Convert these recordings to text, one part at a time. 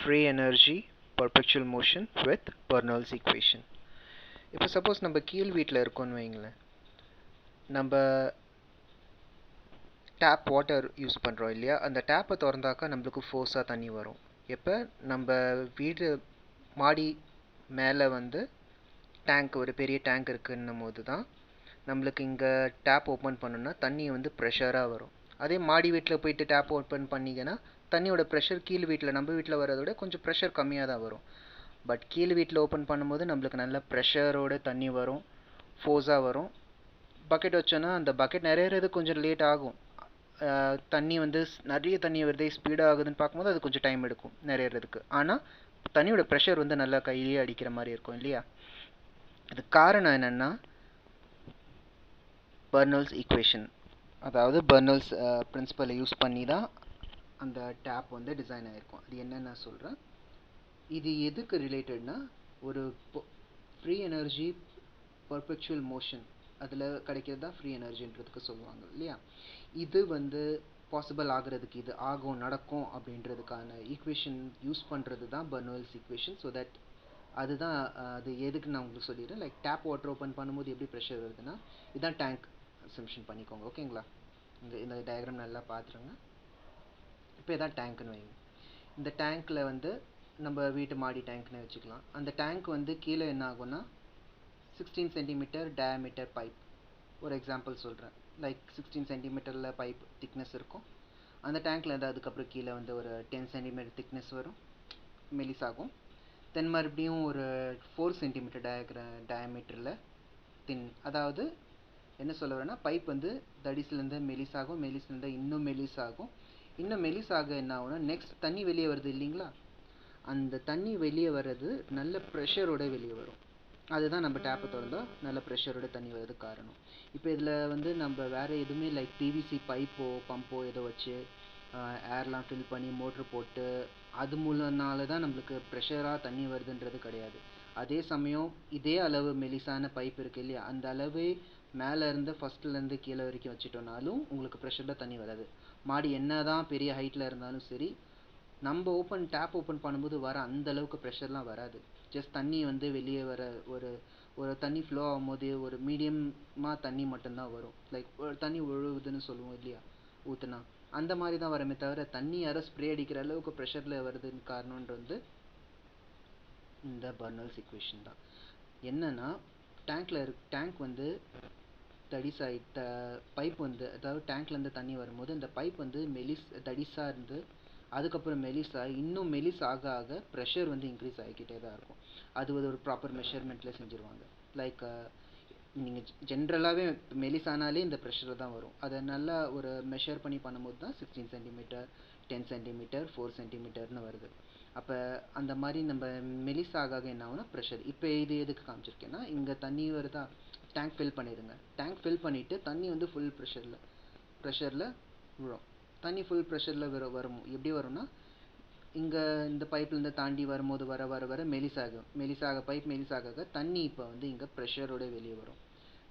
free energy perpetual motion with Bernoulli's equation. இப்போ suppose நம்ம கீழ் வீட்டில் இருக்கோம்னு வைங்களேன், நம்ம டேப் வாட்டர் யூஸ் பண்ணுறோம் இல்லையா, அந்த டேப்பை திறந்தாக்கா நம்மளுக்கு ஃபோர்ஸாக தண்ணி வரும். எப்போ நம்ம வீடு மாடி மேலே வந்து டேங்க், ஒரு பெரிய டேங்க் இருக்குன்னும் போது தான் நம்மளுக்கு இங்கே டேப் ஓப்பன் பண்ணோன்னா தண்ணி வந்து ப்ரெஷராக வரும். அதே மாடி வீட்டில் போயிட்டு டேப் ஓப்பன் பண்ணிங்கன்னா தண்ணியோட ப்ரெஷர் கீழ் வீட்டில் நம்ம வீட்டில் வரதை விட கொஞ்சம் ப்ரெஷர் கம்மியாக தான் வரும். பட் கீழ் வீட்டில் ஓப்பன் பண்ணும்போது நம்மளுக்கு நல்ல ப்ரெஷரோட தண்ணி வரும், ஃபோர்ஸாக வரும். பக்கெட் வச்சோன்னா அந்த பக்கெட் நிறையறது கொஞ்சம் லேட் ஆகும். தண்ணி வந்து நிறைய தண்ணி வருது, ஸ்பீடாக ஆகுதுன்னு பார்க்கும்போது அது கொஞ்சம் டைம் எடுக்கும் நிறையறதுக்கு. ஆனால் தண்ணியோட ப்ரெஷர் வந்து நல்லா கையிலேயே அடிக்கிற மாதிரி இருக்கும் இல்லையா. அது காரணம் என்னென்னா பெர்னோல்ஸ் ஈக்குவேஷன், அதாவது பெர்னோல்ஸ் பிரின்சிபலை யூஸ் பண்ணி தான் அந்த டேப் வந்து டிசைன் ஆகிருக்கும். அது என்னென்னு நான் சொல்கிறேன். இது எதுக்கு ரிலேட்டட்னா, ஒரு ஃப்ரீ எனர்ஜி பர்பெச்சுவல் மோஷன் அதில் கிடைக்கிறது தான் ஃப்ரீ எனர்ஜின்றதுக்கு சொல்லுவாங்க இல்லையா. இது வந்து பாசிபிள் ஆகிறதுக்கு, இது ஆகும் நடக்கும் அப்படின்றதுக்கான ஈக்குவேஷன் யூஸ் பண்ணுறது தான் பெர்னோல்ஸ் ஈக்குவேஷன். ஸோ தட் அதுதான் அது எதுக்கு நான் உங்களுக்கு சொல்லிடுறேன். லைக் டேப் வாட்டர் ஓப்பன் பண்ணும்போது எப்படி ப்ரெஷர் வருதுன்னா, இதுதான் டேங்க் அசம்ஷன் பண்ணிக்கோங்க, ஓகேங்களா. இந்த டயக்ராம் நல்லா பார்த்துருங்க. இப்போ இதான் டேங்க்னு வைங்க. இந்த டேங்க்கில் வந்து நம்ம வீட்டு மாடி டேங்க்னு வச்சுக்கலாம். அந்த டேங்க் வந்து கீழே என்ன ஆகும்னா 16 சென்டிமீட்டர் டயாமீட்டர் பைப், ஒரு எக்ஸாம்பிள் சொல்கிறேன். லைக் 16 சென்டிமீட்டரில் பைப் திக்னஸ் இருக்கும். அந்த டேங்க்கில் வந்து அதுக்கப்புறம் கீழே வந்து ஒரு 10 சென்டிமீட்டர் திக்னஸ் வரும், மெலிசாகும். தென் மறுபடியும் ஒரு 4 சென்டிமீட்டர் டயாமீட்டரில் தின், அதாவது என்ன சொல்ல வரேன்னா, பைப் வந்து தடிசுலேருந்து மெலிசாகும், மெலிசுலேருந்து இன்னும் மெலிசாகும். இன்னும் மெலிசாக என்ன ஆகும்னா, நெக்ஸ்ட் தண்ணி வெளியே வருது இல்லைங்களா, அந்த தண்ணி வெளியே வர்றது நல்ல ப்ரெஷரோட வெளியே வரும். அதுதான் நம்ம டேப்பை திறந்தால் நல்ல ப்ரெஷரோட தண்ணி வர்றதுக்கு காரணம். இப்போ இதில் வந்து நம்ம வேறு எதுவுமே லைக் பிவிசி பைப்போ பம்போ ஏதோ வச்சு ஏர்லாம் ஃபில் பண்ணி மோட்ரு போட்டு அது மூலனால தான் நம்மளுக்கு ப்ரெஷராக தண்ணி வருதுன்றது கிடையாது. அதே சமயம் இதே அளவு மெலிசான பைப் இருக்குது இல்லையா, அந்த அளவே மேலே இருந்து ஃபஸ்ட்லேருந்து கீழே வரைக்கும் வச்சுட்டோம்னாலும் உங்களுக்கு ப்ரெஷரில் தண்ணி வராது. மாடி என்ன தான் பெரிய ஹைட்டில் இருந்தாலும் சரி, நம்ம டேப் ஓப்பன் பண்ணும்போது வர அந்த அளவுக்கு ப்ரெஷர்லாம் வராது. ஜஸ்ட் தண்ணி வந்து வெளியே வர ஒரு தண்ணி ஃப்ளோ ஆகும்போது ஒரு மீடியமாக தண்ணி மட்டும்தான் வரும். லைக் ஒரு தண்ணி ஒழுகுதுன்னு சொல்லுவோம் இல்லையா, ஊற்றுனா அந்த மாதிரி தான் வரமே தவிர தண்ணி யாரும் ஸ்ப்ரே அடிக்கிற அளவுக்கு ப்ரெஷரில் வருதுன்னு காரணம்ன்றது வந்து இந்த பெர்னோல்ஸ் ஈக்குவேஷன் தான். என்னன்னா, டேங்க் வந்து தடிசாகி பைப் வந்து, அதாவது டேங்க்லேருந்து தண்ணி வரும்போது இந்த பைப் வந்து தடிசாக இருந்து அதுக்கப்புறம் மெலிசாக இன்னும் மெலிஸ் ஆக ஆக ப்ரெஷர் வந்து இன்க்ரீஸ் ஆகிக்கிட்டே தான் இருக்கும். அது ஒரு ப்ராப்பர் மெஷர்மெண்ட்டில் செஞ்சுருவாங்க. லைக் நீங்கள் ஜென்ரலாகவே மெலிசானாலே இந்த ப்ரெஷர் தான் வரும். அதை நல்லா ஒரு மெஷர் பண்ணி பண்ணும்போது தான் 16 சென்டிமீட்டர் 10 சென்டிமீட்டர் 4 சென்டிமீட்டர்னு வருது. அப்போ அந்த மாதிரி நம்ம மெலிசாக என்ன ஆகும்னா ப்ரெஷர். இப்போ இது எதுக்கு காமிச்சிருக்கேன்னா, இங்கே தண்ணி வருதா, டேங்க் ஃபில் பண்ணிடுங்க. டேங்க் ஃபில் பண்ணிவிட்டு தண்ணி வந்து ஃபுல் ப்ரெஷரில் விழும். தண்ணி ஃபுல் ப்ரெஷரில் வரும். எப்படி வரும்னா, இங்கே இந்த பைப்லேருந்து தாண்டி வரும்போது வர வர வர மெலிசாக பைப் மெலிசாக தண்ணி இப்போ வந்து இங்கே ப்ரெஷரோட வெளியே வரும்.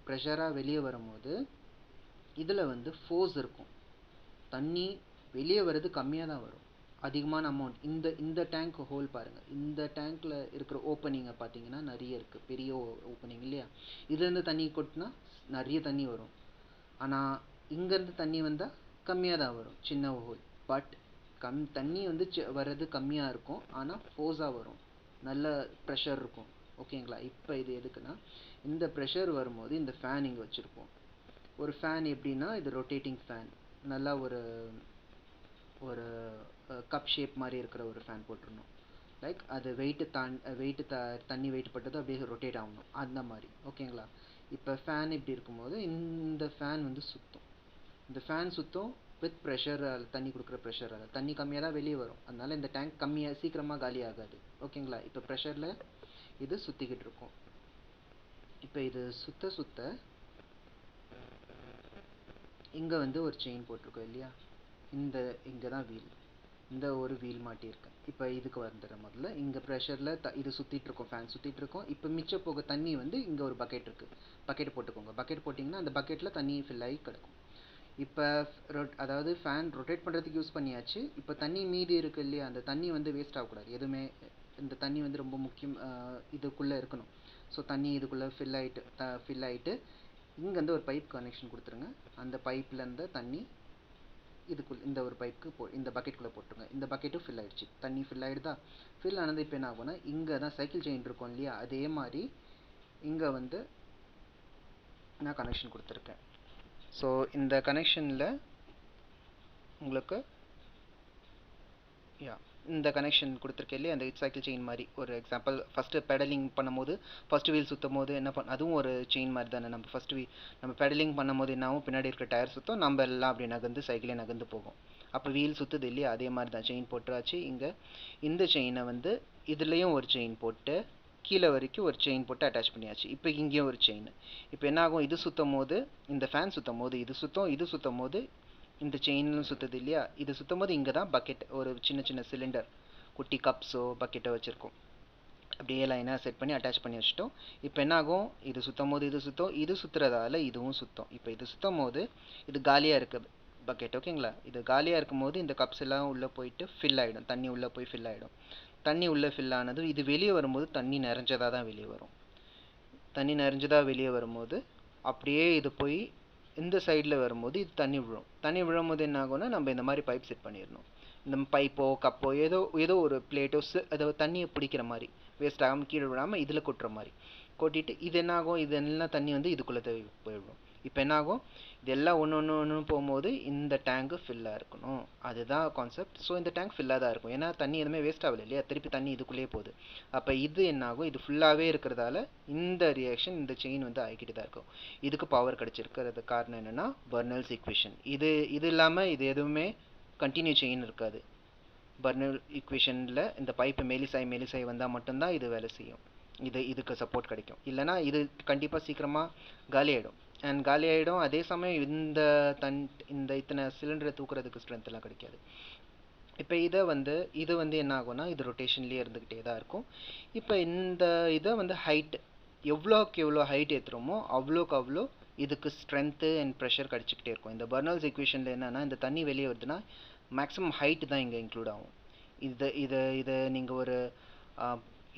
ப்ரெஷராக வெளியே வரும்போது இதில் வந்து ஃபோர்ஸ் இருக்கும். தண்ணி வெளியே வர்றது கம்மியாக தான் வரும், அதிகமான அமௌண்ட். இந்த டேங்க் ஹோல் பாருங்கள், இந்த டேங்க்கில் இருக்கிற ஓப்பனிங்கை பார்த்தீங்கன்னா நிறைய இருக்குது, பெரிய ஓப்பனிங் இல்லையா. இதுலேருந்து தண்ணி கொட்டினா நிறைய தண்ணி வரும். ஆனால் இங்கேருந்து தண்ணி வந்தால் கம்மியாக தான் வரும், சின்ன ஹோல். பட் தண்ணி வந்து வர்றது கம்மியாக இருக்கும், ஆனால் ஃபோர்ஸாக வரும், நல்ல ப்ரெஷர் இருக்கும், ஓகேங்களா. இப்போ இது எதுக்குன்னா, இந்த ப்ரெஷர் வரும்போது இந்த ஃபேன் இங்கே வச்சுருப்போம். ஒரு ஃபேன் எப்படின்னா, இது ரொட்டேட்டிங் ஃபேன், நல்லா ஒரு கப் ஷேப் மாதிரி இருக்கிற ஒரு ஃபேன் போட்டுருணும். லைக் அது தண்ணி வெயிட் பட்டது அப்படியே ரொட்டேட் ஆகணும், அந்த மாதிரி, ஓகேங்களா. இப்போ ஃபேன் இப்படி இருக்கும்போது இந்த ஃபேன் வந்து சுற்றும். இந்த ஃபேன் சுற்றும் வித் ப்ரெஷர், தண்ணி கொடுக்குற ப்ரெஷரால் தண்ணி கம்மியாக தான் வெளியே வரும். அதனால இந்த டேங்க் சீக்கிரமாக காலி ஆகாது, ஓகேங்களா. இப்போ ப்ரெஷரில் இது சுற்றிக்கிட்டு இருக்கும். இப்போ இது சுத்த சுத்த இங்கே வந்து ஒரு செயின் போட்டிருக்கோம் இல்லையா, இங்கே தான் வீல், இந்த ஒரு வீல் மாட்டியிருக்கேன். இப்போ இதுக்கு வந்துடுறேன். முதல்ல இங்கே ப்ரெஷரில் இது சுற்றிட்டுருக்கோம், ஃபேன் சுற்றிட்டுருக்கோம். இப்போ மிச்சம் போக தண்ணி வந்து இங்கே ஒரு பக்கெட் இருக்குது, பக்கெட் போட்டுக்கோங்க. பக்கெட் போட்டிங்கன்னா அந்த பக்கெட்டில் தண்ணி ஃபில் ஆகி கிடக்கும். இப்போ அதாவது ஃபேன் ரொட்டேட் பண்ணுறதுக்கு யூஸ் பண்ணியாச்சு. இப்போ தண்ணி மீதி இருக்கு இல்லையா, அந்த தண்ணி வந்து வேஸ்ட் ஆகக்கூடாது எதுவுமே. இந்த தண்ணி வந்து ரொம்ப முக்கியம், இதுக்குள்ளே இருக்கணும். ஸோ தண்ணி இதுக்குள்ளே ஃபில் ஆகிட்டு இங்கேருந்து ஒரு பைப் கனெக்ஷன் கொடுத்துருங்க. அந்த பைப்லேருந்து தண்ணி இந்த ஒரு பைப்புக்கு இந்த பக்கெட்டுக்குள்ளே போட்டுருங்க. இந்த பக்கெட்டும் ஃபில் ஆகிடுச்சு, தண்ணி ஃபில் ஆகிடுதா. ஃபில் ஆனது இப்போ என்ன ஆகும்னா, இங்கே தான் சைக்கிள் செயின் இருக்கும் இல்லையா, அதே மாதிரி இங்கே வந்து நான் கனெக்ஷன் கொடுத்துருக்கேன். ஸோ இந்த கனெக்ஷனில் உங்களுக்கு இந்த கனெக்ஷன் கொடுத்துருக்கேன் இல்லையா, அந்த சைக்கிள் செயின் மாதிரி ஒரு எக்ஸாம்பிள். ஃபஸ்ட்டு பெடலிங் பண்ணும்போது ஃபஸ்ட்டு வீல் சுற்றும் போது என்ன அதுவும் ஒரு செயின் மாதிரி தானே. நம்ம பெடலிங் பண்ணும்போது என்ன ஆகும், பின்னாடி இருக்க டயர் சுற்றும், நம்ம எல்லாம் அப்படி நகர்ந்து சைக்கிளே நகர்ந்து போகும். அப்போ வீல் சுற்றுது இல்லையா, அதே மாதிரி தான் செயின் போட்டுராச்சு. இங்கே இந்த செயினை வந்து இதுலேயும் ஒரு செயின் போட்டு கீழே வரைக்கும் ஒரு செயின் போட்டு அட்டாச் பண்ணியாச்சு. இப்போ இங்கேயும் ஒரு செயின். இப்போ என்ன ஆகும், இது சுற்றும் போது இந்த ஃபேன் சுற்றும் போது இது சுற்றும் போது இந்த செயினும் சுற்றுது இல்லையா. இது சுற்றும் போது இங்கே தான் பக்கெட், ஒரு சின்ன சின்ன சிலிண்டர், குட்டி கப்ஸோ பக்கெட்டோ வச்சுருக்கோம். அப்படியே லைனாக செட் பண்ணி அட்டாச் பண்ணி வச்சுட்டோம். இப்போ என்ன ஆகும், இது சுற்றும் போது இது சுற்றுறதால இதுவும் சுற்றும். இப்போ இது சுற்றும் போது இது காலியாக இருக்குது பக்கெட், ஓகேங்களா. இது காலியாக இருக்கும் போது இந்த கப்ஸ் எல்லாம் உள்ளே போயிட்டு ஃபில் ஆகிடும், தண்ணி உள்ளே போய் ஃபில் ஆகிடும். தண்ணி உள்ளே ஃபில் ஆனது இது வெளியே வரும்போது தண்ணி நிறைஞ்சதாக தான் வெளியே வரும். தண்ணி நிறைஞ்சதாக வெளியே வரும்போது அப்படியே இது போய் இந்த சைடில் வரும்போது இது தண்ணி விழும். தண்ணி விழும்போது என்ன ஆகும்னா, நம்ம இந்த மாதிரி பைப் செட் பண்ணிடணும். இந்த பைப்போ கப்போ ஏதோ ஒரு பிளேட்டோ அதை தண்ணியை பிடிக்கிற மாதிரி, வேஸ்ட் ஆகாமல் கீழே விடாமல் இதில் கொட்டுற மாதிரி கொட்டிட்டு, இது என்ன ஆகும், இதெல்லாம் தண்ணி வந்து இதுக்குள்ளே போயிடும். இப்போ என்ன ஆகும், இதெல்லாம் ஒன்று போகும்போது இந்த டேங்கு ஃபில்லாக இருக்கணும், அதுதான் கான்செப்ட். ஸோ இந்த டேங்க் ஃபில்லாக தான் இருக்கும், ஏன்னா தண்ணி எதுவுமே வேஸ்ட் ஆகலை இல்லையா, திருப்பி தண்ணி இதுக்குள்ளேயே போகுது. அப்போ இது என்ன ஆகும், இது ஃபுல்லாகவே இருக்கிறதால இந்த ரியாக்ஷன், இந்த செயின் வந்து ஆகிக்கிட்டு தான் இருக்கும். இதுக்கு பவர் கிடச்சிருக்கிறது காரணம் என்னென்னா பெர்னல்ஸ் ஈக்குவேஷன். இது இல்லாமல் இது எதுவுமே கண்டினியூ செயின் இருக்காது. பெர்னல் ஈக்குவேஷனில் இந்த பைப்பு மெலிசாய் வந்தால் மட்டும்தான் இது வேலை செய்யும், இதுக்கு சப்போர்ட் கிடைக்கும். இல்லைனா இது கண்டிப்பாக சீக்கிரமாக காலியாகிடும். அண்ட் காலி ஆகிடும். அதே சமயம் இந்த இத்தனை சிலிண்டரை தூக்குறதுக்கு ஸ்ட்ரென்த் எல்லாம் கிடைக்காது. இப்போ இது வந்து என்ன ஆகும்னா, இது ரொட்டேஷன்லேயே இருந்துக்கிட்டே தான் இருக்கும். இப்போ இந்த இதை வந்து ஹைட் எவ்வளோக்கு எவ்வளோ ஹைட் ஏற்றுறோமோ அவ்வளோக்கு அவ்வளோ இதுக்கு ஸ்ட்ரென்த்து அண்ட் ப்ரெஷர் கிடச்சிக்கிட்டே இருக்கும். இந்த பெர்னல்ஸ் ஈக்குவேஷனில் என்னென்னா, இந்த தண்ணி வெளியே வருதுன்னா மேக்ஸிமம் ஹைட்டு தான் இங்கே இன்க்ளூட் ஆகும். இதை நீங்கள் ஒரு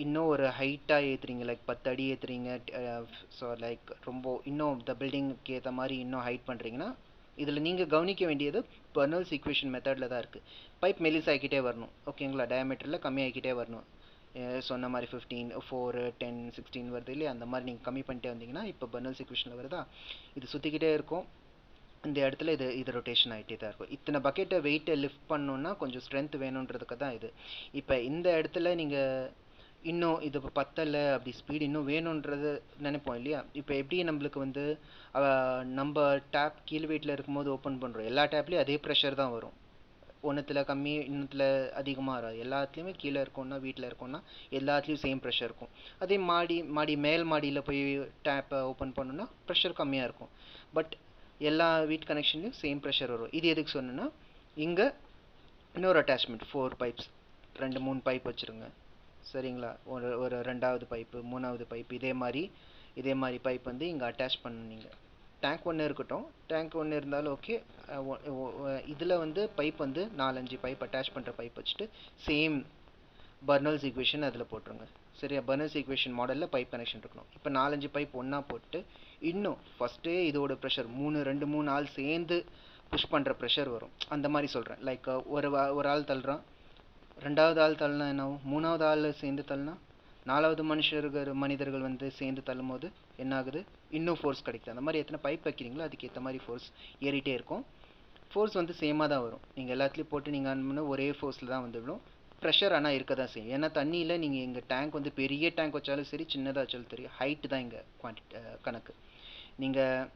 இன்னும் ஒரு ஹைட்டாக ஏற்றுறீங்க, லைக் 10 அடி ஏற்றுறீங்க, ஸோ லைக் ரொம்ப இன்னும் இந்த பில்டிங்க்கு ஏற்ற மாதிரி இன்னும் ஹைட் பண்ணுறீங்கன்னா, இதில் நீங்கள் கவனிக்க வேண்டியது பெர்னல்ஸ் ஈக்குவேஷன் மெத்தடில் தான் இருக்குது. பைப் மெலிசாகிக்கிட்டே வரணும், ஓகேங்களா, டயாமீட்டரில் கம்மியாகிக்கிட்டே வரணும். சொன்ன மாதிரி 15, 4, 10, 16 வருது இல்லையா, அந்த மாதிரி நீங்கள் கம்மி பண்ணிட்டே வந்தீங்கன்னா இப்போ பெர்னல்ஸ் ஈக்குவேஷனில் வருதா, இது சுற்றிக்கிட்டே இருக்கும். இந்த இடத்துல இது ரொட்டேஷன் ஆகிட்டே தான் இருக்கும். இத்தனை பக்கெட்டை வெயிட்டை லிஃப்ட் பண்ணணுன்னா கொஞ்சம் ஸ்ட்ரென்த் வேணுன்றதுக்கு தான் இது. இப்போ இந்த இடத்துல நீங்கள் இன்னும் இது இப்போ பத்தலை, அப்படி ஸ்பீடு இன்னும் வேணுன்றது நினைப்போம் இல்லையா. இப்போ எப்படி நம்மளுக்கு வந்து நம்ம டேப் கீழ் வீட்டில் இருக்கும்போது ஓப்பன் பண்ணுறோம், எல்லா டேப்லேயும் அதே ப்ரெஷர் தான் வரும். ஒன்றுத்தில் கம்மி, இன்னத்தில் அதிகமாக வராது. எல்லாத்துலேயுமே கீழே இருக்கோன்னா, வீட்டில் இருக்கோன்னா எல்லாத்துலேயும் சேம் ப்ரெஷர் இருக்கும். அதே மேல் மாடியில் போய் டேப்பை ஓப்பன் பண்ணோன்னா ப்ரெஷர் கம்மியாக இருக்கும். பட் எல்லா வீட் கனெக்ஷன்லையும் சேம் ப்ரெஷர் வரும். இது எதுக்கு சொன்னேன்னா, இங்கே இன்னொரு அட்டாச்மெண்ட் 4 பைப்ஸ், 2-3 பைப் வச்சுருங்க, சரிங்களா. ஒரு 2வது பைப்பு, 3வது பைப்பு, இதே மாதிரி பைப் வந்து இங்கே அட்டாச் பண்ணுனீங்க. டேங்க் ஒன்று இருக்கட்டும், டேங்க் ஒன்று இருந்தாலும் ஓகே. இதில் வந்து பைப் வந்து 4-5 பைப் அட்டாச் பண்ணுற பைப் வச்சுட்டு சேம் பெர்னல்ஸ் ஈக்குவேஷன் அதில் போட்டுருங்க, சரியா. பெர்னல்ஸ் ஈக்குவேஷன் மாடலில் பைப் கனெக்ஷன் இருக்கணும். இப்போ 4-5 பைப் ஒன்றா போட்டு இன்னும் ஃபஸ்ட்டே இதோட ப்ரெஷர் 2-3 ஆள் சேர்ந்து புஷ் பண்ணுற ப்ரெஷர் வரும். அந்த மாதிரி சொல்கிறேன். லைக் ஒரு ஆள் தள்ளுறான், 2வது ஆள் தள்ளினா என்ன ஆகும், 3வது ஆள் சேர்ந்து தள்ளினா 4வது மனிதர்கள் வந்து சேர்ந்து தள்ளும் போது என்ன ஆகுது, இன்னும் ஃபோர்ஸ் கிடைக்குது. அந்த மாதிரி எத்தனை பைப் வைக்கிறீங்களோ அதுக்கு ஏற்ற மாதிரி ஃபோர்ஸ் ஏறிட்டே இருக்கும். ஃபோர்ஸ் வந்து சேமாக தான் வரும். நீங்கள் எல்லாத்துலேயும் போட்டு நீங்கள் அனுப்புனா ஒரே ஃபோர்ஸில் தான் வந்து விடும். ப்ரெஷர் ஆனால் இருக்க தான் செய்யும். ஏன்னா தண்ணியில் நீங்கள் எங்கள் டேங்க் வந்து பெரிய டேங்க் வச்சாலும் சரி, சின்னதாக வச்சாலும் தெரியும், ஹைட்டு தான் இங்கே கணக்கு. நீங்கள்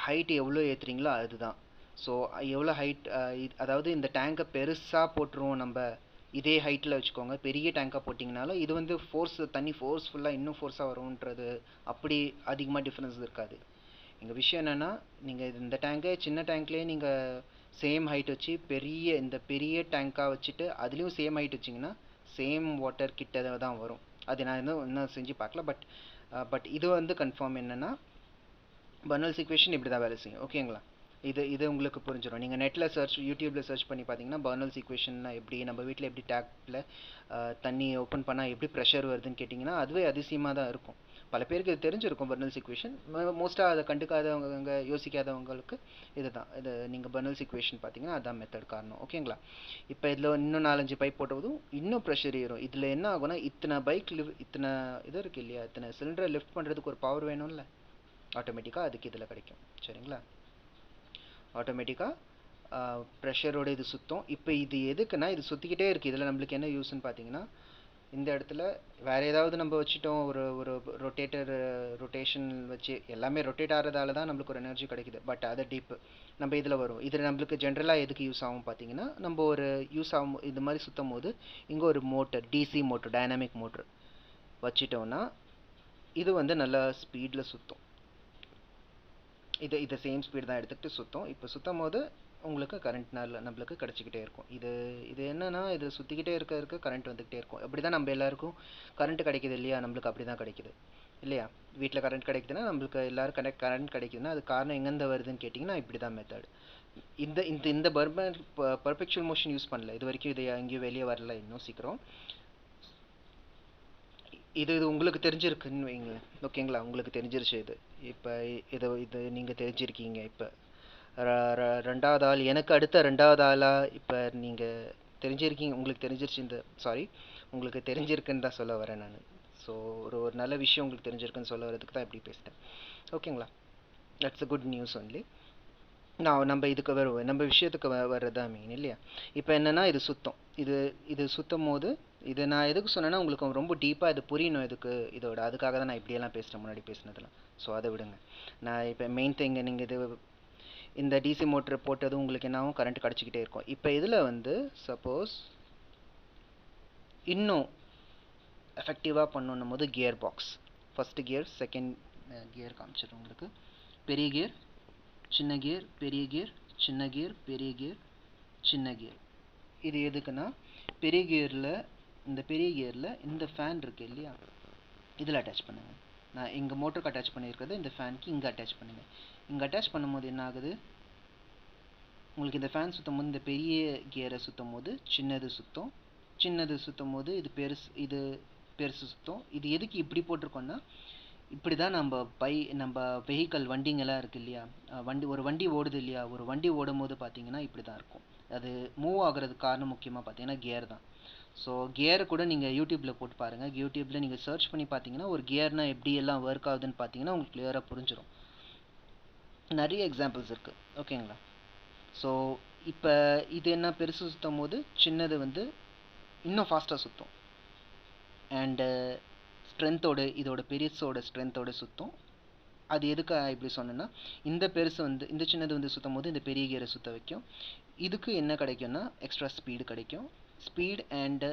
ஹைட்டு எவ்வளோ ஏற்றுறீங்களோ அதுதான். ஸோ எவ்வளோ ஹைட், அதாவது இந்த டேங்கை பெருசாக போட்டுருவோம் நம்ம, இதே ஹைட்டில் வச்சுக்கோங்க. பெரிய டேங்காக போட்டிங்கனாலும் இது வந்து தண்ணி ஃபோர்ஸ்ஃபுல்லாக இன்னும் ஃபோர்ஸாக வரும்ன்றது அப்படி அதிகமாக டிஃப்ரென்ஸ் இருக்காது. எங்கள் விஷயம் என்னென்னா, நீங்கள் இந்த டேங்கை சின்ன டேங்க்லேயே நீங்கள் சேம் ஹைட் வச்சு இந்த பெரிய டேங்காக வச்சுட்டு அதுலேயும் சேம் ஹைட் வச்சிங்கன்னா சேம் வாட்டர் கிட்ட தான் வரும். அது நான் இன்னும் செஞ்சு பார்க்கல. பட் இது வந்து கன்ஃபார்ம் என்னென்னா, பெர்னல்ஸ் ஈக்குவேஷன் இப்படி தான் வேலை செய்யும், ஓகேங்களா. இது உங்களுக்கு புரிஞ்சிடும். நீங்கள் நெட்டில் யூடியூப்பில் சர்ச் பண்ணி பார்த்தீங்கன்னா பர்னல்ஸ் ஈக்குவேஷன்னா எப்படி, நம்ம வீட்டில் எப்படி டேப்பில் தண்ணி ஓப்பன் பண்ணால் எப்படி ப்ரெஷர் வருதுன்னு கேட்டிங்கன்னா அதுவே அதிசயமாக தான் இருக்கும். பல பேருக்கு இது தெரிஞ்சிருக்கும் பர்னல்ஸ் ஈக்குவேஷன். மோஸ்ட்டாக அதை கண்டுக்காதவங்க, யோசிக்காதவங்களுக்கு இது நீங்கள் பர்னல்ஸ் ஈக்குவேஷன் பார்த்தீங்கன்னா அதான் மெத்தட் காரணம். ஓகேங்களா? இப்போ இதில் இன்னும் 4-5 பைப் போட்டதும் இன்னும் ப்ரெஷர் ஏறும். இதில் என்ன ஆகும்னா இத்தனை இத்தனை இது இருக்குது இல்லையா, இத்தனை சிலிண்டரை லிஃப்ட் பண்ணுறதுக்கு ஒரு பவர் வேணும்ல, ஆட்டோமேட்டிக்காக அதுக்கு இதில் கிடைக்கும். சரிங்களா? ஆட்டோமேட்டிக்காக ப்ரெஷரோட இது சுற்றும். இப்போ இது எதுக்குன்னா இது சுற்றிக்கிட்டே இருக்குது. இதில் நம்மளுக்கு என்ன யூஸ்ன்னு பார்த்தீங்கன்னா, இந்த இடத்துல வேறு ஏதாவது நம்ம வச்சுட்டோம், ஒரு ரொட்டேஷன் வச்சு எல்லாமே ரொட்டேட் ஆகிறதால தான் நம்மளுக்கு ஒரு எனர்ஜி கிடைக்குது. பட் அதை டீப்பு நம்ம இதில் வரும். இதில் நம்மளுக்கு ஜென்ரலாக எதுக்கு யூஸ் ஆகும் பார்த்தீங்கன்னா, நம்ம ஒரு யூஸ் ஆகும் இது மாதிரி சுற்றும் போது இங்கே ஒரு motor, DC motor, dynamic motor வச்சிட்டோன்னா இது வந்து நல்லா ஸ்பீடில் சுற்றும். இது சேம் ஸ்பீட் தான் எடுத்துக்கிட்டு சுற்றும். இப்போ சுற்றும் போது உங்களுக்கு கரண்ட்னால நம்மளுக்கு கிடச்சிக்கிட்டே இருக்கும். இது என்னன்னா இது சுற்றிக்கிட்டே இருக்க கரண்ட் வந்துக்கிட்டே இருக்கும். அப்படி தான் நம்ம எல்லாருக்கும் கரண்ட் கிடைக்கிது இல்லையா, நம்மளுக்கு அப்படி தான் கிடைக்கிது இல்லையா. வீட்டில் கரண்ட் கிடைக்குதுன்னா நம்மளுக்கு எல்லோரும் கரண்ட் கிடைக்குதுன்னா அது காரணம் எங்கேருந்து வருதுன்னு கேட்டிங்கன்னா இப்படி தான் மெத்தட். இந்த பர்பெக்சுவல் மோஷன் யூஸ் பண்ணல இது வரைக்கும். இது எங்கேயும் வெளியே வரல இன்னும் சீக்கிரம். இது உங்களுக்கு தெரிஞ்சிருக்குன்னு வைங்க. ஓகேங்களா? உங்களுக்கு தெரிஞ்சிருச்சு இது. இப்போ இது நீங்கள் தெரிஞ்சிருக்கீங்க. இப்போ ரெண்டாவது ஆள், எனக்கு அடுத்த ரெண்டாவது ஆளாக இப்போ நீங்கள் தெரிஞ்சிருக்கீங்க. உங்களுக்கு தெரிஞ்சிருச்சு உங்களுக்கு தெரிஞ்சிருக்குன்னு தான் சொல்ல வரேன் நான். ஸோ ஒரு நல்ல விஷயம் உங்களுக்கு தெரிஞ்சிருக்குன்னு சொல்ல வரதுக்கு தான் இப்படி பேசிட்டேன். ஓகேங்களா? That's a good news only. நம்ம இதுக்கு வருவோம், நம்ம விஷயத்துக்கு வர்றதா மீன் இல்லையா. இப்போ என்னென்னா இது சுத்தம். இது சுற்றும் போது இது நான் எதுக்கு சொன்னேன்னா உங்களுக்கு ரொம்ப டீப்பாக இது புரியணும் இதுக்கு இதோட. அதுக்காக தான் நான் இப்படியெல்லாம் பேசுகிறேன் முன்னாடி பேசினதெல்லாம். ஸோ அதை விடுங்க. நான் இப்போ மெயின் திங், நீங்கள் இந்த டிசி மோட்டர் போட்டதும் உங்களுக்கு என்னாகும், கரண்ட் கிடச்சிக்கிட்டே இருக்கும். இப்போ இதில் வந்து சப்போஸ் இன்னும் எஃபெக்டிவாக பண்ணணும் போது gear box, first gear, second gear காமிச்சிடும் உங்களுக்கு. பெரிய கியர், சின்ன கியர், பெரிய கியர், சின்ன கியர், பெரிய கியர், சின்ன கியர். இது எதுக்குன்னா பெரிய கியரில் இந்த ஃபேன் இருக்குது இல்லையா, இதில் அட்டாச் பண்ணுங்கள். நான் இங்கே மோட்டருக்கு அட்டாச் பண்ணியிருக்கிறது இந்த ஃபேனுக்கு இங்கே அட்டாச் பண்ணுங்கள். இங்கே அட்டாச் பண்ணும்போது என்ன ஆகுது, உங்களுக்கு இந்த ஃபேன் சுற்றும் போது இந்த பெரிய கியரை சுற்றும் போது சின்னது சுற்றும், சின்னது சுற்றும் போது இது பெருசு சுற்றும். இது எதுக்கு இப்படி போட்டிருக்கோன்னா, இப்படி தான் நம்ம வெஹிக்கல் வண்டிங்கெல்லாம் இருக்குது இல்லையா, ஒரு வண்டி ஓடுது இல்லையா, ஒரு வண்டி ஓடும் போது பார்த்தீங்கன்னா இப்படி தான் இருக்கும். அது மூவ் ஆகுறதுக்கு காரணம் முக்கியமாக பார்த்தீங்கன்னா கியர் தான். ஸோ கியரை கூட நீங்கள் யூடியூப்பில் போட்டு பாருங்கள். யூடியூப்பில் நீங்கள் சர்ச் பண்ணி பார்த்தீங்கன்னா ஒரு கியர்னால் எப்படி எல்லாம் ஒர்க் ஆகுதுன்னு பார்த்தீங்கன்னா உங்களுக்கு கிளியராக புரிஞ்சிடும். நிறைய எக்ஸாம்பிள்ஸ் இருக்குது. ஓகேங்களா? ஸோ இப்போ இது என்ன, பெருசு சுற்றும் போது சின்னது வந்து இன்னும் ஃபாஸ்ட்டாக சுற்றும். அண்டு ஸ்ட்ரென்த்தோடு இதோட பெருசோட ஸ்ட்ரென்த்தோடு சுற்றும். அது எதுக்கு இப்படி சொன்னேன்னா, இந்த சின்னது வந்து சுற்றும் போது இந்த பெரிய கியரை சுற்ற வைக்கும். இதுக்கு என்ன கிடைக்கும்னா எக்ஸ்ட்ரா ஸ்பீடு கிடைக்கும். ஸ்பீட் அண்டு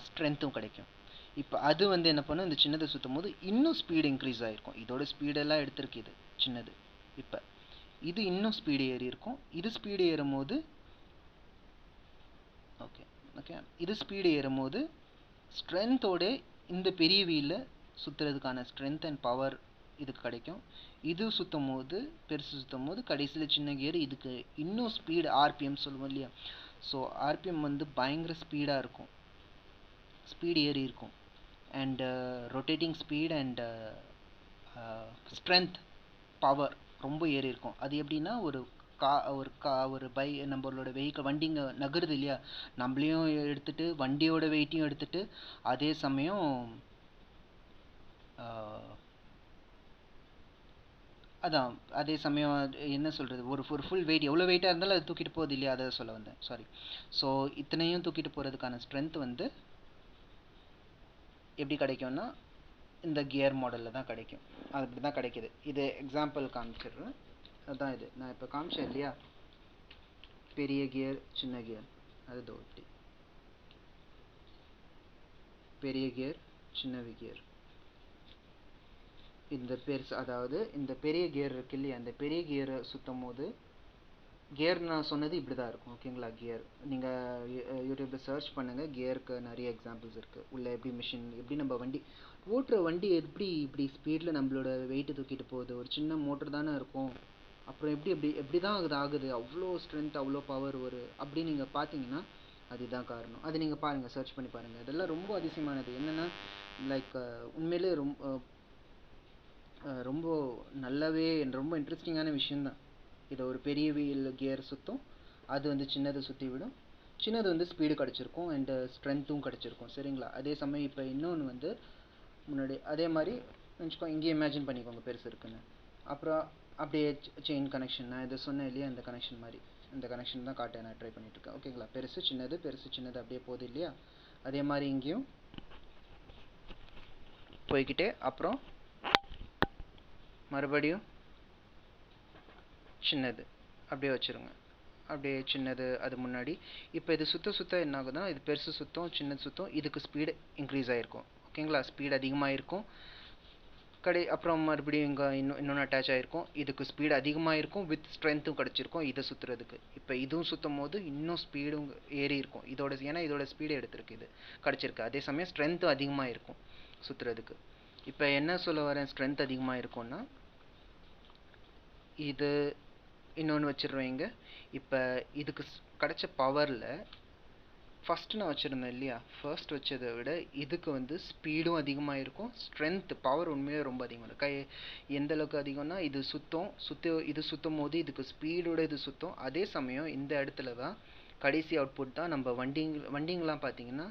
ஸ்ட்ரென்த்தும் கிடைக்கும். இப்போ அது வந்து என்ன பண்ணும், இந்த சின்னதை சுற்றும் போது இன்னும் ஸ்பீடு இன்க்ரீஸ் ஆகிருக்கும். இதோட ஸ்பீடெல்லாம் எடுத்திருக்கு இது சின்னது. இப்போ இது இன்னும் ஸ்பீடு ஏறி இருக்கும். இது ஸ்பீடு ஏறும் போது ஓகே இது ஸ்பீடு ஏறும் போது ஸ்ட்ரென்த்தோட இந்த பெரிய வீலில் சுற்றுறதுக்கான ஸ்ட்ரென்த் அண்ட் பவர் இதுக்கு கிடைக்கும். இது சுற்றும் போது பெருசு சுற்றும் போது கடைசியில் சின்ன கியர் இதுக்கு இன்னும் ஸ்பீடு, ஆர்பிஎம் சொல்லுவோம் இல்லையா. ஸோ ஆர்பிஎம் வந்து பயங்கர ஸ்பீடாக இருக்கும், ஸ்பீடு ஏறி இருக்கும். And rotating speed and strength, power ரொம்ப ஏறி இருக்கும். அது எப்படின்னா ஒரு நம்மளோட வெஹிக்கிள் வண்டிங்க நகருது இல்லையா, நம்மளையும் எடுத்துகிட்டு வண்டியோட வெயிட்டையும் எடுத்துகிட்டு அதே சமயம் என்ன சொல்கிறது, ஒரு ஃபுல் வெயிட், எவ்வளோ வெயிட்டாக இருந்தாலும் அது தூக்கிட்டு போகுது இல்லையா, அதை சொல்ல வந்தேன், சாரி. ஸோ இத்தனையும் தூக்கிட்டு போகிறதுக்கான ஸ்ட்ரென்த் வந்து எப்படி கிடைக்கும்னா இந்த கியர் மாடலில் தான் கிடைக்கும். அது அப்படி தான் கிடைக்கிது. இது எக்ஸாம்பிள் காமிச்சிடுறேன். அதுதான் இது நான் இப்போ காமிச்சேன் இல்லையா, பெரிய கியர் சின்ன கியர். அது இப்படி பெரிய கியர் சின்ன கியர். இந்த பெருசு, அதாவது இந்த பெரிய கியர் இருக்கு இல்லையா, அந்த பெரிய கியரை சுற்றும் போது கியர் நான் சொன்னது இப்படி தான் இருக்கும். ஓகேங்களா? கியர் நீங்கள் யூடியூப்பில் சர்ச் பண்ணுங்கள், கியருக்கு நிறைய எக்ஸாம்பிள்ஸ் இருக்குது. உள்ள எப்படி மிஷின், எப்படி நம்ம வண்டி ஓட்டுற வண்டி எப்படி இப்படி ஸ்பீடில் நம்மளோட வெயிட்டு தூக்கிட்டு போகுது. ஒரு சின்ன மோட்டர் தானே இருக்கும், அப்புறம் எப்படி தான் அது ஆகுது, அவ்வளோ ஸ்ட்ரென்த் அவ்வளோ பவர் ஒரு அப்படி நீங்கள் பார்த்தீங்கன்னா அதுதான் காரணம். அது நீங்கள் பாருங்கள், சர்ச் பண்ணி பாருங்கள். இதெல்லாம் ரொம்ப அதிசயமானது. என்னென்னா லைக் உண்மையிலே ரொம்ப நல்லாவே ரொம்ப இன்ட்ரெஸ்டிங்கான விஷயந்தான். இதை ஒரு பெரிய வீல் கியர் சுற்றும், அது வந்து சின்னதை சுற்றி விடும். சின்னது வந்து ஸ்பீடு கிடச்சிருக்கும் அண்டு ஸ்ட்ரென்த்தும் கிடச்சிருக்கும், சரிங்களா? அதே சமயம் இப்போ இன்னொன்று வந்து முன்னாடி அதே மாதிரி நினச்சிக்கோ, இங்கேயே இமேஜின் பண்ணிக்கோங்க பெருசு இருக்குன்னு. அப்புறம் அப்படியே செயின் கனெக்ஷன், நான் இதை சொன்னேன் இல்லையா, இந்த கனெக்ஷன் மாதிரி, இந்த கனெக்ஷன் தான் காட்ட நான் ட்ரை பண்ணிட்டுருக்கேன். ஓகேங்களா? பெருசு சின்னது அப்படியே போகுது இல்லையா? அதே மாதிரி இங்கேயும் போய்கிட்டே அப்புறம் மறுபடியும் சின்னது அப்படியே வச்சுருங்க. அப்படியே சின்னது அது முன்னாடி. இப்போ இது சுத்த என்ன ஆகுதுன்னா, இது பெருசு சுத்தம் சின்னது சுத்தம், இதுக்கு ஸ்பீடு இன்க்ரீஸ் ஆகிருக்கும். ஓகேங்களா? ஸ்பீடு அதிகமாக இருக்கும். அப்புறம் மறுபடியும் இங்கே இன்னொன்று அட்டாச் ஆகிருக்கும், இதுக்கு ஸ்பீடு அதிகமாக இருக்கும், வித் ஸ்ட்ரென்த்தும் கிடச்சிருக்கும் இதை சுற்றுறதுக்கு. இப்போ இதுவும் சுற்றும் போது இன்னும் ஸ்பீடும் ஏறி இருக்கும் இதோட, ஏன்னா இதோட ஸ்பீடு எடுத்திருக்கு, இது கிடச்சிருக்கு. அதே சமயம் ஸ்ட்ரென்த்தும் அதிகமாக இருக்கும் சுற்றுறதுக்கு. இப்போ என்ன சொல்ல வரேன், ஸ்ட்ரென்த் அதிகமாக இருக்கும்னா, இது இன்னொன்று வச்சிடுறீங்க. இப்போ இதுக்கு கிடைச்ச பவரில் ஃபஸ்ட்டு நான் வச்சுருந்தேன் இல்லையா, ஃபர்ஸ்ட் வச்சதை விட இதுக்கு வந்து ஸ்பீடும் அதிகமாக இருக்கும், ஸ்ட்ரென்த் பவர் உண்மையாக ரொம்ப அதிகமாக இருக்கும். எந்த அளவுக்கு அதிகம்னா, இது இது சுற்றும் போது இதுக்கு ஸ்பீடோட இது சுற்றும். அதே சமயம் இந்த இடத்துல தான் கடைசி அவுட்புட் தான் நம்ம வண்டிங்கெலாம் பார்த்தீங்கன்னா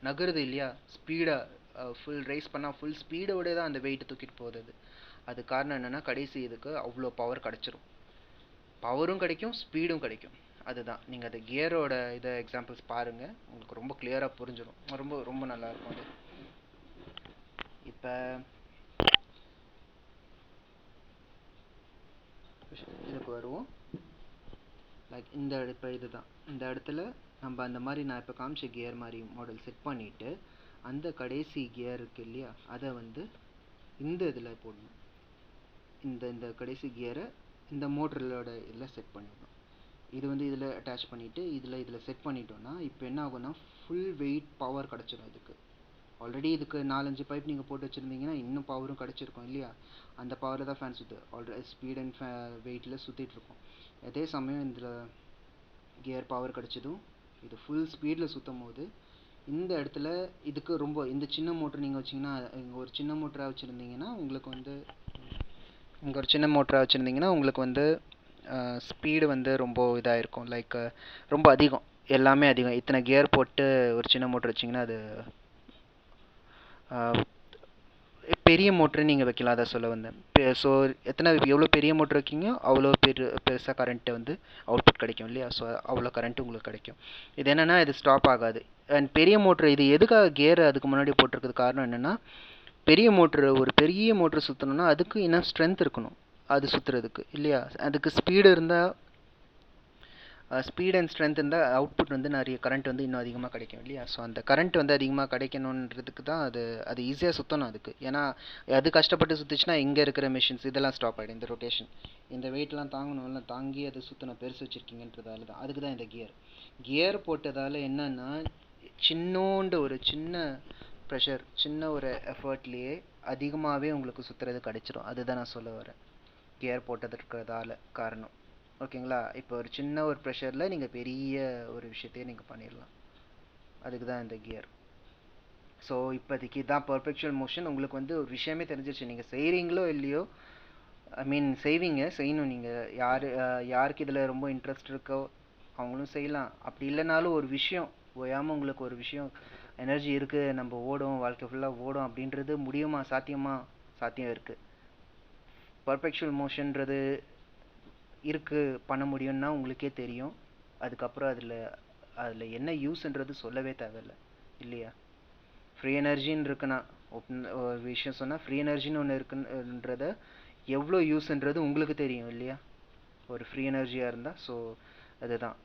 நகருது இல்லையா, ஸ்பீடாக ஃபுல் ரேஸ் பண்ணால் ஃபுல் ஸ்பீடோட தான் அந்த வெயிட் தூக்கிட்டு போகுது. அது காரணம் என்னென்னா, கடைசி இதுக்கு அவ்வளோ பவர் கிடச்சிரும், பவரும் கிடைக்கும் ஸ்பீடும் கிடைக்கும். அதுதான், நீங்கள் அது கியரோட இதை எக்ஸாம்பிள்ஸ் பாருங்கள், உங்களுக்கு ரொம்ப கிளியராக புரிஞ்சிடும். ரொம்ப ரொம்ப நல்லாயிருக்கும் அது. இப்போ இதுக்கு வருவோம். லைக் இப்போ இதுதான், இந்த இடத்துல நம்ம அந்த மாதிரி நான் இப்போ காமிச்ச கியர் மாதிரி மாடல் செட் பண்ணிவிட்டு, அந்த கடைசி கியர் இருக்கு இல்லையா, அதை வந்து இந்த இதில் போடணும். இந்த கடைசி கியரை இந்த மோட்டரோட இதில் செட் பண்ணிடணும். இது வந்து இதில் அட்டாச் பண்ணிவிட்டு இதில் செட் பண்ணிட்டோன்னா, இப்போ என்ன ஆகும்னா ஃபுல் வெயிட் பவர் கிடச்சிடும் இதுக்கு. ஆல்ரெடி இதுக்கு 4-5 பைப் நீங்கள் போட்டு வச்சுருந்தீங்கன்னா இன்னும் பவரும் கிடச்சிருக்கும் இல்லையா. அந்த பவரில் தான் ஃபேன் சுற்று, ஆல்ரெடி ஸ்பீட் அண்ட் வெயிட்டில் சுற்றிட்டுருக்கும். அதே சமயம் இதில் கியர் பவர் கிடச்சதும் இது ஃபுல் ஸ்பீடில் சுற்றும் போது இந்த இடத்துல இதுக்கு ரொம்ப, இந்த சின்ன மோட்டர் நீங்கள் வச்சிங்கன்னா, இங்கே ஒரு சின்ன மோட்டராக வச்சுருந்தீங்கன்னா உங்களுக்கு வந்து ஸ்பீடு வந்து ரொம்ப இதாக இருக்கும். லைக் ரொம்ப அதிகம், எல்லாமே அதிகம். இத்தனை கியர் போட்டு ஒரு சின்ன மோட்டர் வச்சிங்கன்னா அது பெரிய மோட்ரு நீங்கள் வைக்கலாம், அதை சொல்ல வந்தேன். ஸோ எவ்வளோ பெரிய மோட்ரு வைக்கிங்க அவ்வளோ பெருசாக கரண்ட்டு வந்து அவுட்புட் கிடைக்கும் இல்லையா. ஸோ அவ்வளோ கரண்ட்டு உங்களுக்கு கிடைக்கும். இது என்னென்னா, இது ஸ்டாப் ஆகாது. அண்ட் பெரிய மோட்ரு, இது எதுக்காக கியர் அதுக்கு முன்னாடி போட்டிருக்கிறது காரணம் என்னென்னா, ஒரு பெரிய மோட்ரு சுற்றணுன்னா அதுக்கு இன்னும் ஸ்ட்ரென்த் இருக்கணும் அது சுற்றுறதுக்கு இல்லையா. அதுக்கு ஸ்பீடு இருந்தால், ஸ்பீட் அண்ட் ஸ்ட்ரென்த் இருந்தால் அவுட்புட் வந்து நிறைய கரண்ட் வந்து இன்னும் அதிகமாக கிடைக்கும் இல்லையா. ஸோ அந்த கரண்ட் வந்து அதிகமாக கிடைக்கணுன்றதுக்கு தான் அது ஈஸியாக சுற்றணும் அதுக்கு. ஏன்னா அது கஷ்டப்பட்டு சுற்றுச்சுன்னா இங்கே இருக்கிற மிஷின்ஸ் இதெல்லாம் ஸ்டாப் ஆகிடும். இந்த ரொட்டேஷன், இந்த வெயிட்லாம் தாங்கணும்ல, தாங்கி அதை சுற்றணும், பெருசு வச்சுருக்கீங்கன்றதால தான். அதுக்கு தான் இந்த கியர் போட்டதால் என்னென்னா, ஒரு சின்ன ப்ரெஷர், சின்ன ஒரு எஃபர்ட்லேயே அதிகமாகவே உங்களுக்கு சுற்றுறது கிடச்சிரும். அதுதான் நான் சொல்ல வரேன், கியர் போட்டதுக்கிறதால காரணம். ஓகேங்களா. இப்போ ஒரு சின்ன ஒரு ப்ரெஷரில் நீங்கள் பெரிய ஒரு விஷயத்தையே நீங்கள் பண்ணிடலாம். அதுக்கு தான் இந்த கியர். ஸோ இப்போதைக்கு தான் பர்ஃபெக்சுவல் மோஷன். உங்களுக்கு வந்து ஒரு விஷயமே தெரிஞ்சிருச்சு, நீங்கள் செய்கிறீங்களோ இல்லையோ, செய்யணும். நீங்கள் யாருக்கு இதில் ரொம்ப இன்ட்ரெஸ்ட் இருக்கோ அவங்களும் செய்யலாம். அப்படி இல்லைனாலும் ஒரு விஷயம் ஓயாமல் உங்களுக்கு ஒரு விஷயம் எனர்ஜி இருக்குது, நம்ம ஓடும், வாழ்க்கை ஃபுல்லாக ஓடும் அப்படின்றது முடியுமா? சாத்தியம் இருக்குது. பர்ஃபெக்சுவல் மோஷன்றது இருக்குது, பண்ண முடியும்னா உங்களுக்கே தெரியும். அதுக்கப்புறம் அதில் என்ன யூஸ்ன்றது சொல்லவே தேவையில்லை இல்லையா. ஃப்ரீ எனர்ஜின்னு இருக்குன்னா, ஒரு விஷயம் சொன்னால் ஃப்ரீ எனர்ஜின்னு ஒன்று இருக்குன்றத எவ்வளோ யூஸ்ன்றது உங்களுக்கு தெரியும் இல்லையா, ஒரு ஃப்ரீ எனர்ஜியாக இருந்தால். ஸோ அதுதான்.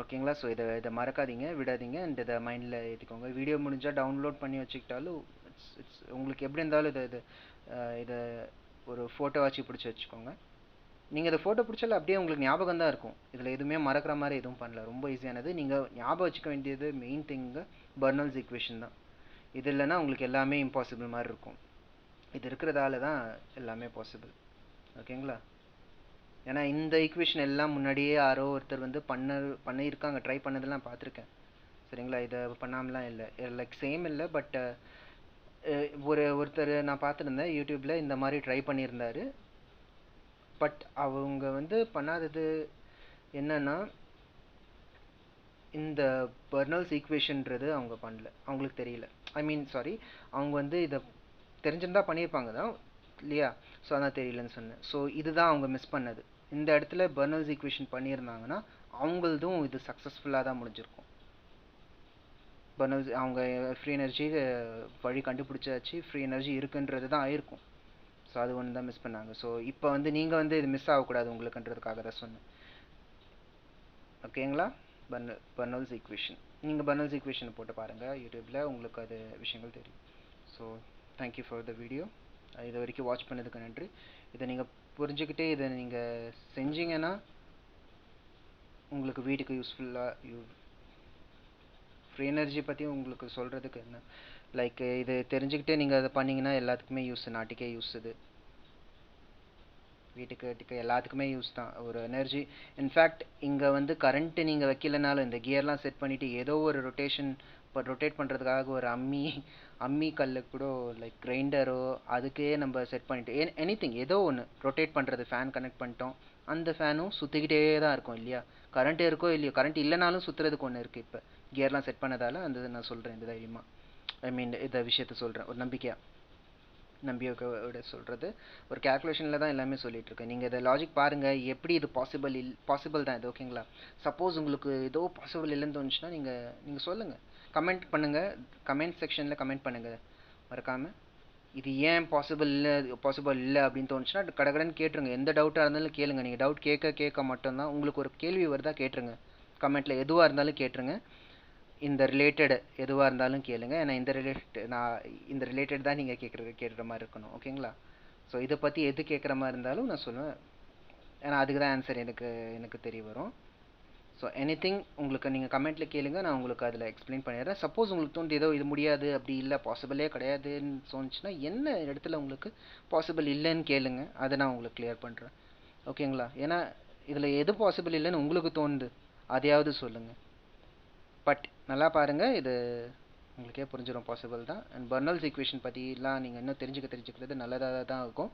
ஓகேங்களா. ஸோ இதை மறக்காதீங்க, விடாதீங்க, அண்ட் இதை மைண்டில் ஏற்றிக்கோங்க. வீடியோ முடிஞ்சால் டவுன்லோட் பண்ணி வச்சுக்கிட்டாலும் உங்களுக்கு எப்படி இருந்தாலும் இதை ஒரு ஃபோட்டோ வச்சு பிடிச்சி வச்சுக்கோங்க. நீங்கள் இதை ஃபோட்டோ பிடிச்சாலும் அப்படியே உங்களுக்கு ஞாபகம் தான் இருக்கும். இதில் எதுவுமே மறக்கிற மாதிரி எதுவும் பண்ணல, ரொம்ப ஈஸியானது. நீங்கள் ஞாபகம் வச்சுக்க வேண்டியது மெயின் திங்கு பெர்னோல்ஸ் ஈக்குவேஷன் தான். இது இல்லைன்னா உங்களுக்கு எல்லாமே இம்பாசிபிள் மாதிரி இருக்கும். இது இருக்கிறதால தான் எல்லாமே பாசிபிள். ஓகேங்களா. ஏன்னா இந்த ஈக்குவேஷன் எல்லாம் முன்னாடியே யாரோ ஒருத்தர் வந்து பண்ணியிருக்காங்க, ட்ரை பண்ணதெல்லாம் பார்த்துருக்கேன். சரிங்களா, இதை பண்ணாமலாம் இல்லை, லைக் சேம் இல்லை, பட் ஒருத்தர் நான் பார்த்துருந்தேன் யூடியூப்பில் இந்த மாதிரி ட்ரை பண்ணியிருந்தாரு. பட் அவங்க வந்து பண்ணாதது என்னன்னா, இந்த பெர்னல்ஸ் ஈக்குவேஷன்றது அவங்க பண்ணல, அவங்களுக்கு தெரியல. ஐ மீன் சாரி, அவங்க வந்து இதை தெரிஞ்சிருந்தா பண்ணியிருப்பாங்க தான் இல்லையா, ஸோ அதான் தெரியலன்னு சொன்னேன். ஸோ இதுதான் அவங்க மிஸ் பண்ணது. இந்த இடத்துல பெர்னல்ஸ் ஈக்குவேஷன் பண்ணியிருந்தாங்கன்னா அவங்களதும் இது சக்ஸஸ்ஃபுல்லாக தான் முடிஞ்சிருக்கும். பெர்னல்ஸ் அவங்க ஃப்ரீ எனர்ஜி வழி கண்டுபிடிச்சாச்சு, ஃப்ரீ எனர்ஜி இருக்குன்றது தான் ஆயிருக்கும். ஸோ அது ஒன்று தான் மிஸ் பண்ணாங்க. ஸோ இப்போ வந்து நீங்கள் வந்து இது மிஸ் ஆகக்கூடாது உங்களுக்குன்றதுக்காக தான் சொன்னேன். ஓகேங்களா, பெர்னல்ஸ் ஈக்குவேஷன், நீங்கள் பெர்னல்ஸ் ஈக்குவேஷன் போட்டு பாருங்கள் யூடியூப்பில், உங்களுக்கு அது விஷயங்கள் தெரியும். So thank you for the video. இது வரைக்கும் வாட்ச் பண்ணதுக்கு நன்றி. இதை நீங்கள் புரிஞ்சுக்கிட்டே இதை நீங்கள் செஞ்சீங்கன்னா உங்களுக்கு வீட்டுக்கு யூஸ்ஃபுல்லாக, ஃப்ரீ எனர்ஜி பற்றி உங்களுக்கு சொல்கிறதுக்கு என்ன, லைக் இது தெரிஞ்சுக்கிட்டே நீங்கள் அதை பண்ணிங்கன்னா எல்லாத்துக்குமே யூஸ், நாட்டுக்கே யூஸ், இது வீட்டுக்கு எல்லாத்துக்குமே யூஸ் தான் ஒரு எனர்ஜி. இன்ஃபேக்ட் இங்கே வந்து கரண்ட்டு நீங்கள் வைக்கலனாலும் இந்த கியர்லாம் செட் பண்ணிவிட்டு ஏதோ ஒரு ரொட்டேட் பண்ணுறதுக்காக ஒரு அம்மி கல்லு கூட, லைக் கிரைண்டரோ, அதுக்கே நம்ம செட் பண்ணிவிட்டு எனிதிங் ஏதோ ஒன்று ரொட்டேட் பண்ணுறது, ஃபேன் கனெக்ட் பண்ணிட்டோம், அந்த ஃபேனும் சுற்றிக்கிட்டே தான் இருக்கும் இல்லையா. கரண்ட் இருக்கோ இல்லையோ, கரண்ட் இல்லைனாலும் சுற்றுறதுக்கு ஒன்று இருக்குது. இப்போ கியர்லாம் செட் பண்ணதால் அந்த நான் சொல்கிறேன் இந்த தைரியமாக, ஐ மீன் இந்த விஷயத்த சொல்கிறேன் ஒரு நம்பிக்கையோட சொல்கிறது, ஒரு கேல்குலேஷனில் தான் எல்லாமே சொல்லிகிட்ருக்கேன். நீங்கள் இதை லாஜிக் பாருங்கள், எப்படி இது பாசிபிள் தான் இது. ஓகேங்களா, சப்போஸ் உங்களுக்கு ஏதோ பாசிபிள் இல்லைன்னு தோணுச்சுன்னா நீங்கள் சொல்லுங்கள், கமெண்ட் பண்ணுங்கள், கமெண்ட் செக்ஷனில் கமெண்ட் பண்ணுங்கள் மறக்காமல். இது ஏன் பாசிபிள் இல்லை அப்படின்னு தோணுச்சுன்னா கடகடன்னு கேட்டுருங்க. எந்த டவுட்டாக இருந்தாலும் கேளுங்க. நீங்கள் டவுட் கேட்க மட்டும்தான், உங்களுக்கு ஒரு கேள்வி வருதா கேட்டுருங்க, கமெண்ட்டில் எதுவாக இருந்தாலும் கேட்டுருங்க. இந்த ரிலேட்டட் எதுவாக இருந்தாலும் கேளுங்க. ஏன்னா இந்த ரிலேட்டட் தான் நீங்கள் கேட்குற மாதிரி இருக்கணும். ஓகேங்களா, ஸோ இதை பற்றி எது கேட்குற மாதிரி இருந்தாலும் நான் சொல்லுவேன், ஏன்னா அதுக்கு தான் ஆன்சர் எனக்கு தெரிய வரும். ஸோ எனிதிங் உங்களுக்கு நீங்கள் கமெண்ட்டில் கேளுங்க, நான் உங்களுக்கு அதில் எக்ஸ்பிளைன் பண்ணிடுறேன். சப்போஸ் உங்களுக்கு தோணுது ஏதோ இது முடியாது, அப்படி இல்லை, பாசிபிளே கிடையாதுன்னு தோணுச்சுன்னா என்ன இடத்துல உங்களுக்கு பாசிபிள் இல்லைன்னு கேளுங்க, அதை நான் உங்களுக்கு கிளியர் பண்ணுறேன். ஓகேங்களா, ஏன்னா இதில் எது பாசிபிள் இல்லைன்னு உங்களுக்கு தோணுது அதையாவது சொல்லுங்கள். பட் நல்லா பாருங்கள், இது உங்களுக்கே புரிஞ்சிடும் பாசிபிள் தான். அண்ட் பெர்னல்ஸ் ஈக்குவேஷன் பற்றிலாம் நீங்கள் இன்னும் தெரிஞ்சுக்கிறது நல்லதாக தான் இருக்கும்.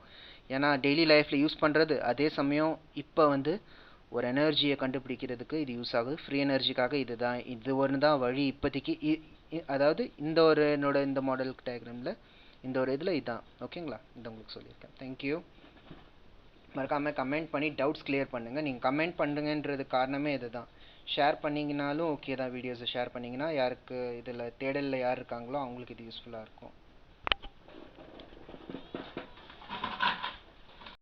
ஏன்னா டெய்லி லைஃப்பில் யூஸ் பண்ணுறது, அதே சமயம் இப்போ வந்து ஒரு எனர்ஜியை கண்டுபிடிக்கிறதுக்கு இது யூஸ் ஆகுது. ஃப்ரீ எனர்ஜிக்காக இது ஒன்று தான் வழி இப்போதைக்கு. அதாவது இந்த மாடல் டயக்ராமில் இந்த ஒரு இதில் இதுதான். ஓகேங்களா, இந்த உங்களுக்கு சொல்லியிருக்கேன். தேங்க்யூ. மறக்காமல் கமெண்ட் பண்ணி டவுட்ஸ் கிளியர் பண்ணுங்கள். நீங்கள் கமெண்ட் பண்ணுங்கன்றது காரணமே இது தான். ஷேர் பண்ணிங்கனாலும் ஓகே தான், வீடியோஸை ஷேர் பண்ணிங்கன்னா யாருக்கு இதில் தேடலில் யார் இருக்காங்களோ அவங்களுக்கு இது யூஸ்ஃபுல்லாக இருக்கும்.